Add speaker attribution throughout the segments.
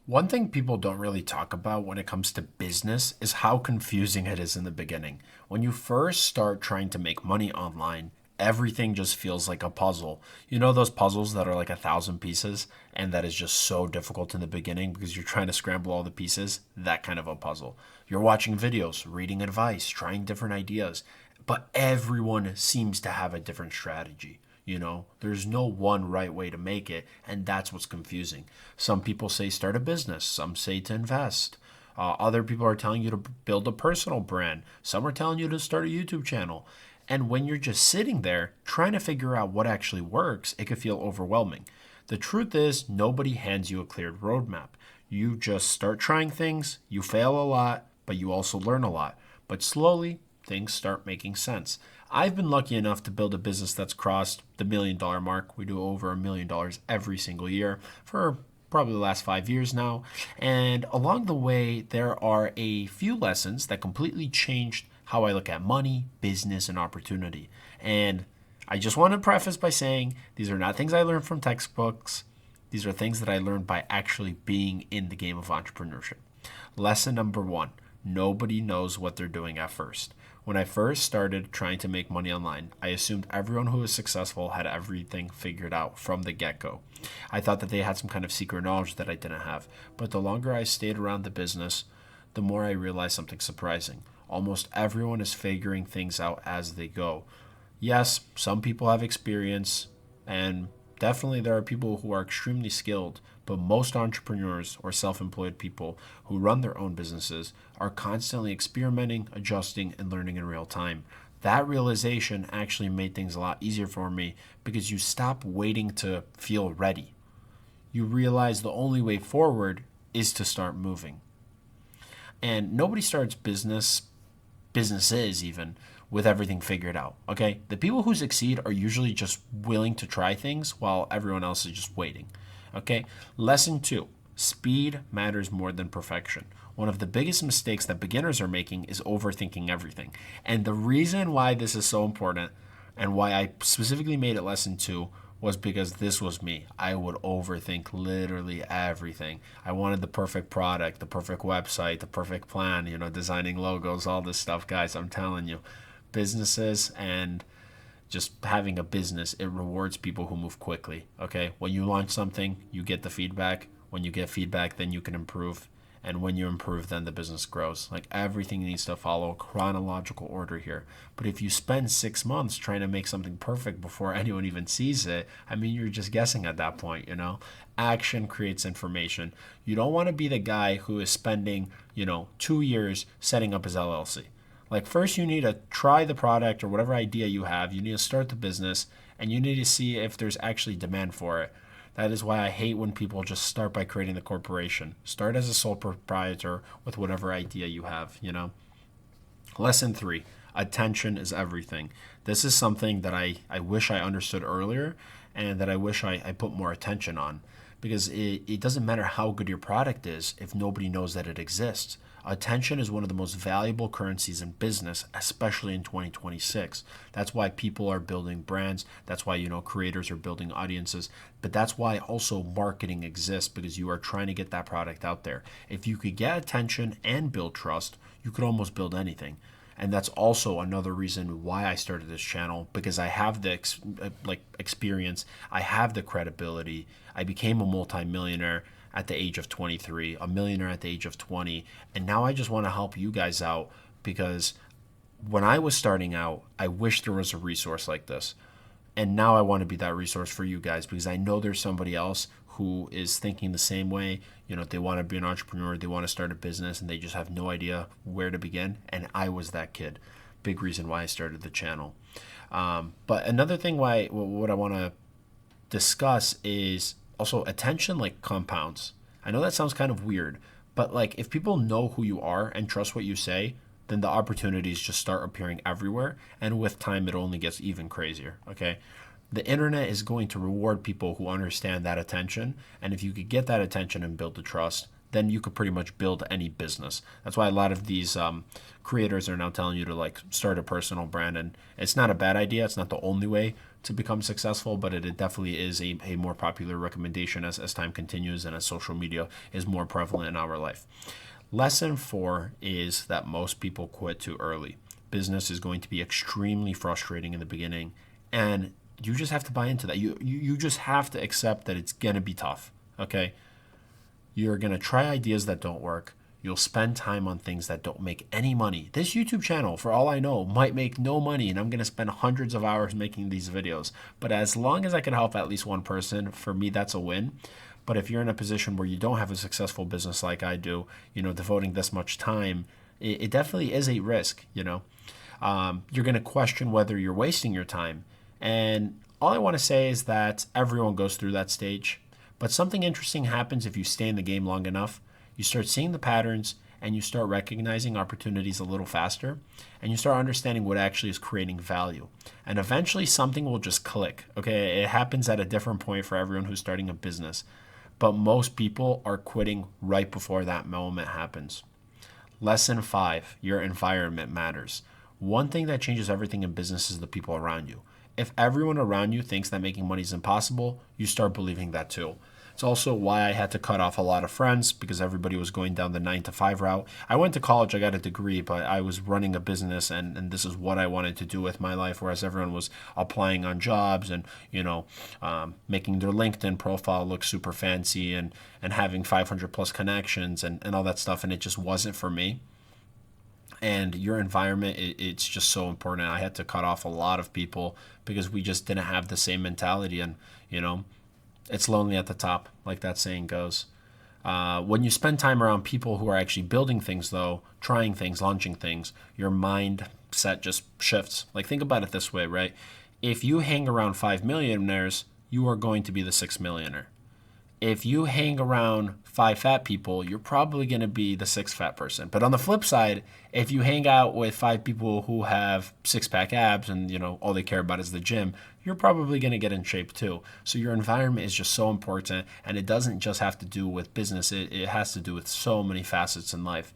Speaker 1: One thing people don't really talk about when it comes to business is how confusing it is in the beginning. When you first start trying to make money online, everything just feels like a puzzle. You know those puzzles that are like 1,000 pieces and that is just so difficult in the beginning because you're trying to scramble all the pieces? That kind of a puzzle. You're watching videos, reading advice, trying different ideas, but everyone seems to have a different strategy. There's no one right way to make it, and that's what's confusing. Some people say start a business, some say to invest. Other people are telling you to build a personal brand, some are telling you to start a YouTube channel. And when you're just sitting there trying to figure out what actually works, it can feel overwhelming. The truth is, nobody hands you a cleared roadmap. You just start trying things, you fail a lot, but you also learn a lot. But slowly, things start making sense. I've been lucky enough to build a business that's crossed the $1 million mark. We do over $1 million every single year for probably the last 5 years now. And along the way, there are a few lessons that completely changed how I look at money, business, and opportunity. And I just want to preface by saying these are not things I learned from textbooks. These are things that I learned by actually being in the game of entrepreneurship. Lesson number one: nobody knows what they're doing at first. When I first started trying to make money online, I assumed everyone who was successful had everything figured out from the get go. I thought that they had some kind of secret knowledge that I didn't have. But the longer I stayed around the business, the more I realized something surprising. Almost everyone is figuring things out as they go. Yes, some people have experience, and definitely there are people who are extremely skilled, but most entrepreneurs or self employed people who run their own businesses are constantly experimenting, adjusting, and learning in real time. That realization actually made things a lot easier for me because you stop waiting to feel ready. You realize the only way forward is to start moving. And nobody starts businesses even, with everything figured out. Okay? The people who succeed are usually just willing to try things while everyone else is just waiting. Okay? Lesson two: speed matters more than perfection. One of the biggest mistakes that beginners are making is overthinking everything. And the reason why this is so important and why I specifically made it lesson two was because this was me. I would overthink literally everything. I wanted the perfect product, the perfect website, the perfect plan, designing logos, all this stuff. Guys, I'm telling you, businesses and just having a business, it rewards people who move quickly. Okay? When you launch something, you get the feedback. When you get feedback, then you can improve. And when you improve, then the business grows. Like everything needs to follow chronological order here. But if you spend 6 months trying to make something perfect before anyone even sees it, I mean, you're just guessing at that point. Action creates information. You don't want to be the guy who is spending, 2 years setting up his LLC. Like, first, you need to try the product or whatever idea you have. You need to start the business and you need to see if there's actually demand for it. That is why I hate when people just start by creating the corporation. Start as a sole proprietor with whatever idea you have. Lesson three: attention is everything. This is something that I wish I understood earlier and that I wish I put more attention on because it doesn't matter how good your product is if nobody knows that it exists. Attention is one of the most valuable currencies in business, especially in 2026. That's why people are building brands. That's why, creators are building audiences. But that's why also marketing exists because you are trying to get that product out there. If you could get attention and build trust, you could almost build anything. And that's also another reason why I started this channel because I have the experience, I have the credibility. I became a multimillionaire at the age of 23, a millionaire at the age of 20, and now I just want to help you guys out because when I was starting out, I wish there was a resource like this. And now I want to be that resource for you guys because I know there's somebody else who is thinking the same way. They want to be an entrepreneur, they want to start a business, and they just have no idea where to begin. And I was that kid. Big reason why I started the channel. But another thing what I want to discuss is also attention like compounds. I know that sounds kind of weird, but like if people know who you are and trust what you say, then the opportunities just start appearing everywhere. And with time, it only gets even crazier. Okay. The internet is going to reward people who understand that attention. And if you could get that attention and build the trust, then you could pretty much build any business. That's why a lot of these creators are now telling you to like start a personal brand. And it's not a bad idea. It's not the only way to become successful, but it definitely is a more popular recommendation as time continues and as social media is more prevalent in our life. Lesson 4 is that most people quit too early. Business is going to be extremely frustrating in the beginning, and you just have to buy into that. You just have to accept that it's going to be tough, okay? You're going to try ideas that don't work. You'll spend time on things that don't make any money. This YouTube channel, for all I know, might make no money, and I'm going to spend hundreds of hours making these videos. But as long as I can help at least one person, for me, that's a win. But if you're in a position where you don't have a successful business like I do, devoting this much time, it definitely is a risk, You're going to question whether you're wasting your time. And all I want to say is that everyone goes through that stage. But something interesting happens if you stay in the game long enough. You start seeing the patterns and you start recognizing opportunities a little faster, and you start understanding what actually is creating value. And eventually something will just click. Okay, it happens at a different point for everyone who's starting a business. But most people are quitting right before that moment happens. Lesson 5, your environment matters. One thing that changes everything in business is the people around you. If everyone around you thinks that making money is impossible, you start believing that too. It's also why I had to cut off a lot of friends, because everybody was going down the 9 to 5 route. I went to college, I got a degree, but I was running a business, and this is what I wanted to do with my life, whereas everyone was applying on jobs and, making their LinkedIn profile look super fancy and having 500 plus connections and all that stuff, and it just wasn't for me. And your environment, it's just so important. I had to cut off a lot of people because we just didn't have the same mentality, and, it's lonely at the top, like that saying goes. When you spend time around people who are actually building things, though, trying things, launching things, your mindset just shifts. Like, think about it this way, right? If you hang around 5 millionaires, you are going to be the 6th millionaire. If you hang around 5 fat people, you're probably going to be the 6th fat person. But on the flip side, if you hang out with 5 people who have 6-pack abs and, all they care about is the gym, you're probably going to get in shape too. So your environment is just so important, and it doesn't just have to do with business. It has to do with so many facets in life.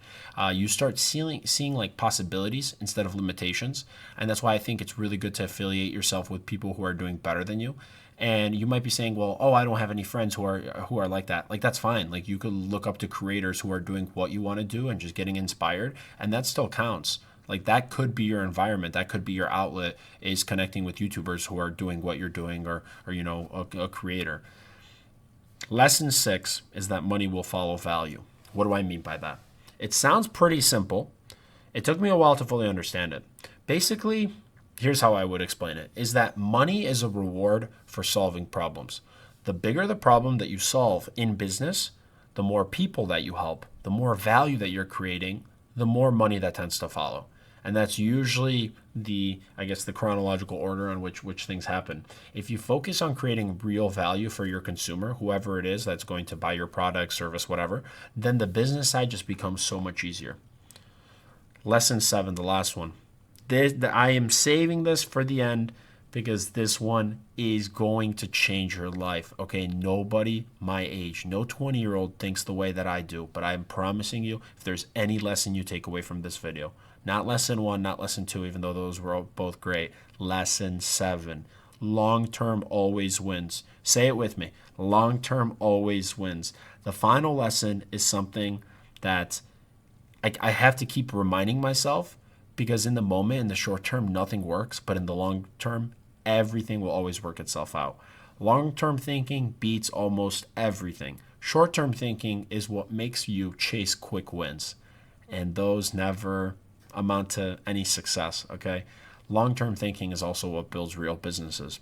Speaker 1: You start seeing like possibilities instead of limitations, and that's why I think it's really good to affiliate yourself with people who are doing better than you. And you might be saying, well, I don't have any friends who are like that. Like, that's fine. Like, you could look up to creators who are doing what you want to do and just getting inspired, and that still counts. Like, that could be your environment. That could be your outlet, is connecting with YouTubers who are doing what you're doing, or a creator. Lesson 6 is that money will follow value. What do I mean by that? It sounds pretty simple. It took me a while to fully understand it. Basically, here's how I would explain it, is that money is a reward for solving problems. The bigger the problem that you solve in business, the more people that you help, the more value that you're creating, the more money that tends to follow. And that's usually the chronological order on which things happen. If you focus on creating real value for your consumer, whoever it is that's going to buy your product, service, whatever, then the business side just becomes so much easier. Lesson 7, the last one. I am saving this for the end because this one is going to change your life. Okay, nobody my age, no 20-year-old thinks the way that I do, but I'm promising you, if there's any lesson you take away from this video, not lesson 1, not lesson 2, even though those were both great, lesson 7, long-term always wins. Say it with me, long-term always wins. The final lesson is something that I have to keep reminding myself, because in the moment, in the short term, nothing works, but in the long term, everything will always work itself out. Long-term thinking beats almost everything. Short-term thinking is what makes you chase quick wins, and those never amount to any success, okay? Long-term thinking is also what builds real businesses.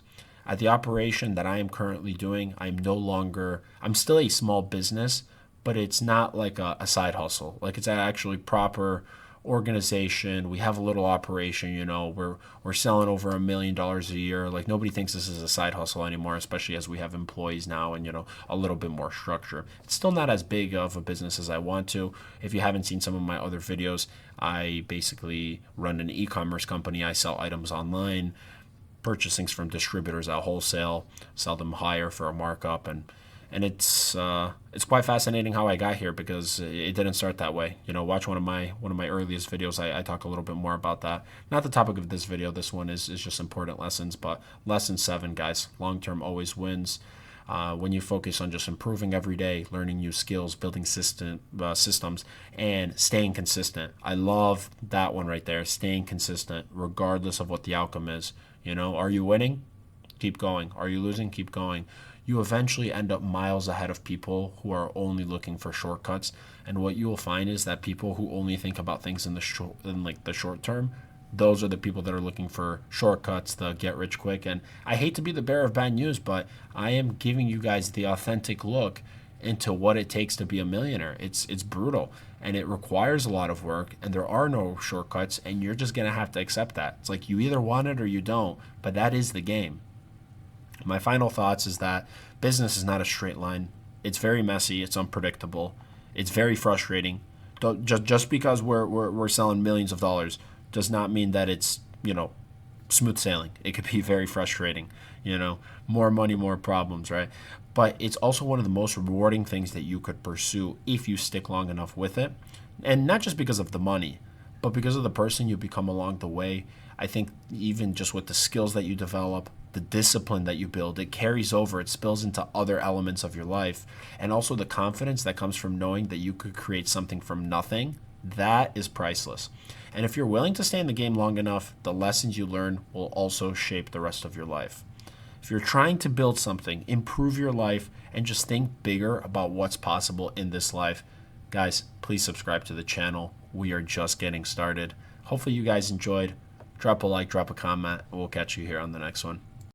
Speaker 1: At the operation that I am currently doing, I'm still a small business, but it's not like a side hustle. Like, it's actually proper organization. We have a little operation, we're selling over $1 million a year. Like, nobody thinks this is a side hustle anymore, especially as we have employees now and, a little bit more structure. It's still not as big of a business as I want to. If you haven't seen some of my other videos, I basically run an e-commerce company. I sell items online, purchase things from distributors at wholesale, sell them higher for a markup, and And it's quite fascinating how I got here because it didn't start that way. You know, watch one of my earliest videos. I talk a little bit more about that. Not the topic of this video. This one is just important lessons, but lesson 7, guys. Long term always wins. When you focus on just improving every day, learning new skills, building systems, and staying consistent. I love that one right there. Staying consistent, regardless of what the outcome is. You know, are you winning? Keep going. Are you losing? Keep going. You eventually end up miles ahead of people who are only looking for shortcuts. And what you will find is that people who only think about things in like the short term, those are the people that are looking for shortcuts, the get rich quick. And I hate to be the bearer of bad news, but I am giving you guys the authentic look into what it takes to be a millionaire. It's brutal and it requires a lot of work and there are no shortcuts and you're just going to have to accept that. It's like you either want it or you don't, but that is the game. My final thoughts is that business is not a straight line. It's very messy. It's unpredictable. It's very frustrating. Just because we're selling millions of dollars does not mean that it's, smooth sailing. It could be very frustrating, more money, more problems, right? But it's also one of the most rewarding things that you could pursue if you stick long enough with it. And not just because of the money, but because of the person you become along the way. I think even just with the skills that you develop, the discipline that you build, it carries over, it spills into other elements of your life. And also the confidence that comes from knowing that you could create something from nothing, that is priceless. And if you're willing to stay in the game long enough, the lessons you learn will also shape the rest of your life. If you're trying to build something, improve your life, and just think bigger about what's possible in this life, guys, please subscribe to the channel. We are just getting started. Hopefully you guys enjoyed. Drop a like, drop a comment. We'll catch you here on the next one.